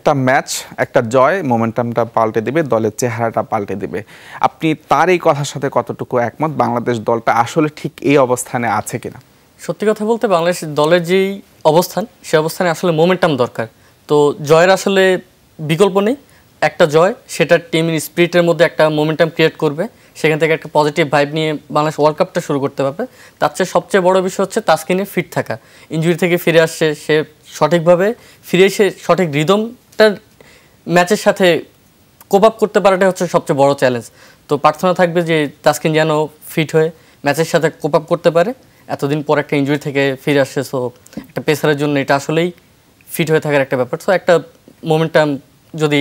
একটা ম্যাচ, একটা জয় মোমেন্টামটা পাল্টে দিবে, দলের চেহারাটা পাল্টে দিবে। আপনি তার এই কথার সাথে কতটুকু একমত? বাংলাদেশ দলটা আসলে ঠিক এই অবস্থানে আছে কিনা? সত্যি কথা বলতে বাংলাদেশ দলের যেই অবস্থান, সে অবস্থানে আসলে মোমেন্টাম দরকার। তো জয়ের আসলে বিকল্প নেই। একটা জয় সেটা টিমের স্পিরিটের মধ্যে একটা মোমেন্টাম ক্রিয়েট করবে, সেখান থেকে একটা পজিটিভ ভাইব নিয়ে বাংলাদেশ ওয়ার্ল্ড কাপটা শুরু করতে পারবে। তার চেয়ে সবচেয়ে বড় বিষয় হচ্ছে তাসকিনের ফিট থাকা। ইনজুরি থেকে ফিরে আসছে, সে সঠিকভাবে ফিরে এসে সঠিক রিদমটা ম্যাচের সাথে কোপ আপ করতে পারাটাই হচ্ছে সবচেয়ে বড় চ্যালেঞ্জ। তো প্রার্থনা থাকবে যে তাসকিন যেন ফিট হয়ে ম্যাচের সাথে কোপ আপ করতে পারে। এতদিন পর একটা ইনজুরি থেকে ফিরে আসছে, সো একটা পেসারের জন্য এটা আসলেই ফিট হয়ে থাকার একটা ব্যাপার। সো একটা মোমেন্টাম যদি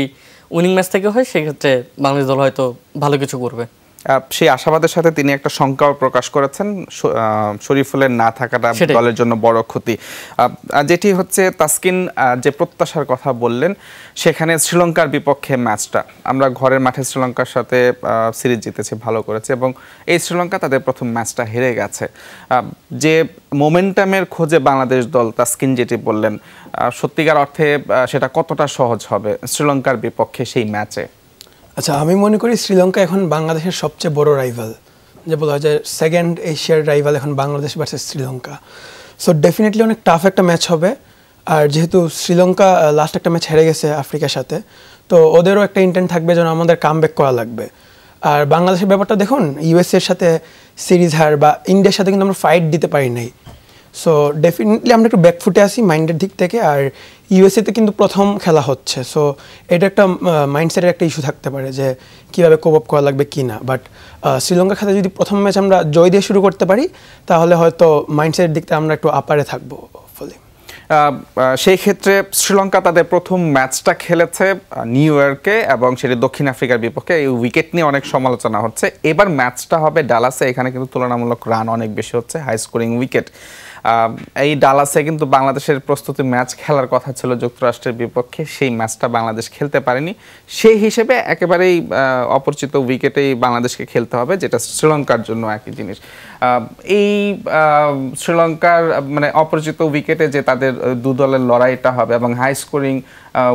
উইনিং ম্যাচ থেকে হয়, সেক্ষেত্রে বাংলাদেশ দল হয়তো ভালো কিছু করবে। সেই আশাবাদের সাথে তিনি একটা শঙ্কাও প্রকাশ করেছেন, শরীফুলের না থাকাটা দলের জন্য বড় ক্ষতি। যেটি হচ্ছে তাসকিন যে প্রত্যাশার কথা বললেন, সেখানে শ্রীলঙ্কার বিপক্ষে ম্যাচটা আমরা ঘরের মাঠে শ্রীলঙ্কার সাথে সিরিজ জিতেছে, ভালো করেছে, এবং এই শ্রীলঙ্কা তাদের প্রথম ম্যাচটা হেরে গেছে। যে মোমেন্টামের খোঁজে বাংলাদেশ দল, তাসকিন যেটি বললেন, সত্যিকার অর্থে সেটা কতটা সহজ হবে শ্রীলঙ্কার বিপক্ষে সেই ম্যাচে? আচ্ছা, আমি মনে করি শ্রীলঙ্কা এখন বাংলাদেশের সবচেয়ে বড় রাইভাল, যে বলা হয় যে সেকেন্ড এশিয়ার রাইভাল এখন Bangladesh versus Sri Lanka. So definitely অনেক টাফ একটা ম্যাচ হবে। আর যেহেতু শ্রীলঙ্কা লাস্ট একটা ম্যাচ হেরে গেছে আফ্রিকার সাথে, তো ওদেরও একটা ইন্টেন্ট থাকবে যেন আমাদের কামব্যাক করা লাগবে। আর বাংলাদেশের ব্যাপারটা দেখুন, ইউএসএর সাথে সিরিজ হার বা ইন্ডিয়ার সাথে কিন্তু আমরা ফাইট দিতে পারি নাই। সো ডেফিনেটলি আমরা একটু ব্যাকফুটে আসি মাইন্ডের দিক থেকে। আর ইউএসএতে কিন্তু প্রথম খেলা হচ্ছে, সো এটা একটা মাইন্ডসেটের একটা ইস্যু থাকতে পারে যে কীভাবে কোপ আপ করা লাগবে কি না। বাট শ্রীলঙ্কার খাতে যদি প্রথম ম্যাচ আমরা জয় দিয়ে শুরু করতে পারি, তাহলে হয়তো মাইন্ডসেটের দিকটা আমরা একটু আপারে থাকবো ফলে। সেই ক্ষেত্রে শ্রীলঙ্কা তাদের প্রথম ম্যাচটা খেলেছে নিউ ইয়র্কে, এবং সেটি দক্ষিণ আফ্রিকার বিপক্ষে। এই উইকেট নিয়ে অনেক সমালোচনা হচ্ছে। এবার ম্যাচটা হবে ডালাসে, এখানে কিন্তু তুলনামূলক রান অনেক বেশি হচ্ছে, হাই স্কোরিং উইকেট। এই ডালাসে কিন্তু বাংলাদেশের প্রস্তুতি ম্যাচ খেলার কথা ছিল যুক্তরাষ্ট্রের বিপক্ষে, সেই ম্যাচটা বাংলাদেশ খেলতে পারেনি। সেই হিসেবে একেবারেই অপরিচিত উইকেটেই বাংলাদেশকে খেলতে হবে, যেটা শ্রীলঙ্কার জন্য একই জিনিস। এই শ্রীলঙ্কার মানে অপরিচিত উইকেটে যে তাদের দু দলের লড়াইটা হবে এবং হাই স্কোরিং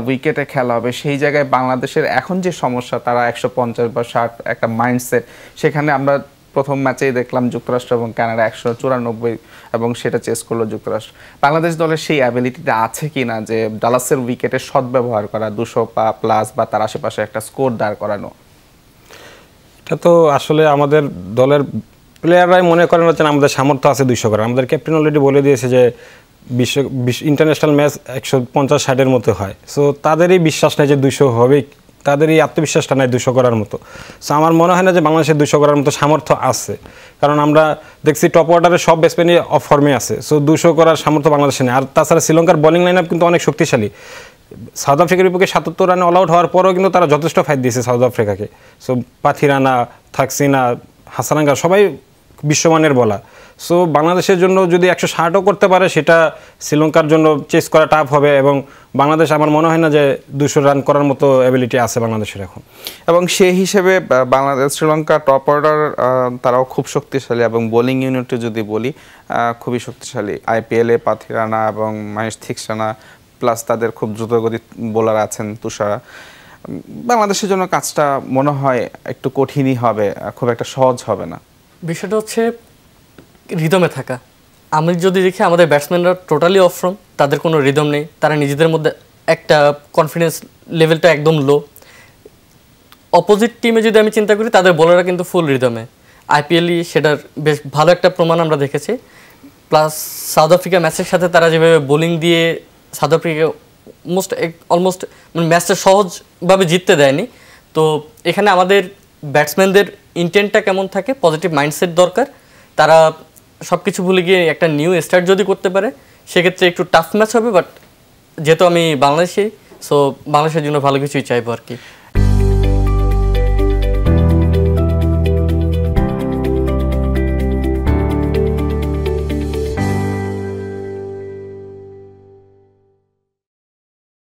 উইকেটে খেলা হবে, সেই জায়গায় বাংলাদেশের এখন যে সমস্যা, তারা 150 বা 60 একটা মাইন্ডসেট, সেখানে আমরা প্রথম ম্যাচেই দেখলাম যুক্তরাষ্ট্র এবং কানাডা 194 এবং সেটা চেস করলো যুক্তরাষ্ট্র। বাংলাদেশ দলের সেই অ্যাবিলিটিটা আছে কি না যে ডালাসের উইকেটে সদ্ব্যবহার করা, 200 প্লাস বা তার আশেপাশে একটা স্কোর দাঁড় করানো? এটা তো আসলে আমাদের দলের প্লেয়াররাই মনে করেন হচ্ছে আমাদের সামর্থ্য আছে 200 করার। আমাদের ক্যাপ্টেন অলরেডি বলে দিয়েছে যে বিশ্ব ইন্টারন্যাশনাল ম্যাচ 150-60-এর মতো হয়। সো তাদেরই বিশ্বাস নেই যে 200 হবেই, তাদের এই আত্মবিশ্বাসটা নাই 200 করার মতো। সো আমার মনে হয় না যে বাংলাদেশের 200 করার মতো সামর্থ্য আছে, কারণ আমরা দেখছি টপ অর্ডারের সব ব্যাটসম্যানই অফ ফর্মে আছে। সো 200 করার সামর্থ্য বাংলাদেশে নেই। আর তাছাড়া শ্রীলঙ্কার বোলিং লাইন আপ কিন্তু অনেক শক্তিশালী। সাউথ আফ্রিকার বিপক্ষে 77 রানে অল আউট হওয়ার পরেও কিন্তু তারা যথেষ্ট ফাইট দিয়েছে সাউথ আফ্রিকাকে। সো পাথিরানা, থাকসিনা, হাসানাঙ্গা সবাই বিশ্বমানের বলা। সো বাংলাদেশের জন্য যদি 160ও করতে পারে, সেটা শ্রীলঙ্কার জন্য চেস করা টাফ হবে, এবং বাংলাদেশ আমার মনে হয় না যে 200 রান করার মতো অ্যাবিলিটি আছে বাংলাদেশের এখন। এবং সেই হিসেবে বাংলাদেশ শ্রীলঙ্কা টপ অর্ডার তারাও খুব শক্তিশালী, এবং বোলিং ইউনিটে যদি বলি খুবই শক্তিশালী। আইপিএলে পাথিরানা এবং মহেশ থিকসানা, প্লাস তাদের খুব দ্রুতগতি বোলার আছেন তুষারা। বাংলাদেশের জন্য কাজটা মনে হয় একটু কঠিনই হবে, খুব একটা সহজ হবে না। বিষয়টা হচ্ছে রিদমে থাকা। আমি যদি দেখি আমাদের ব্যাটসম্যানরা টোটালি অফ ফর্ম, তাদের কোনো রিদম নেই, তারা নিজেদের মধ্যে একটা কনফিডেন্স লেভেলটা একদম লো। অপোজিট টিমে যদি আমি চিন্তা করি, তাদের বোলাররা কিন্তু ফুল রিদমে। আইপিএলই সেটার বেশ ভালো একটা প্রমাণ আমরা দেখেছি। প্লাস সাউথ আফ্রিকা ম্যাচের সাথে তারা যেভাবে বোলিং দিয়ে সাউথ আফ্রিকা অলমোস্ট ম্যাচটা সহজভাবে জিততে দেয়নি। তো এখানে আমাদের ব্যাটসম্যানদের ইন্টেন্টটা কেমন থাকে, পজিটিভ মাইন্ডসেট দরকার। তারা সব কিছু ভুলে গিয়ে একটা নিউ স্টার্ট যদি করতে পারে, সেক্ষেত্রে একটু টাফ ম্যাচ হবে। বাট যেহেতু আমি বাংলাদেশি, সো বাংলাদেশের জন্য ভালো কিছুই চাইবো আর কি।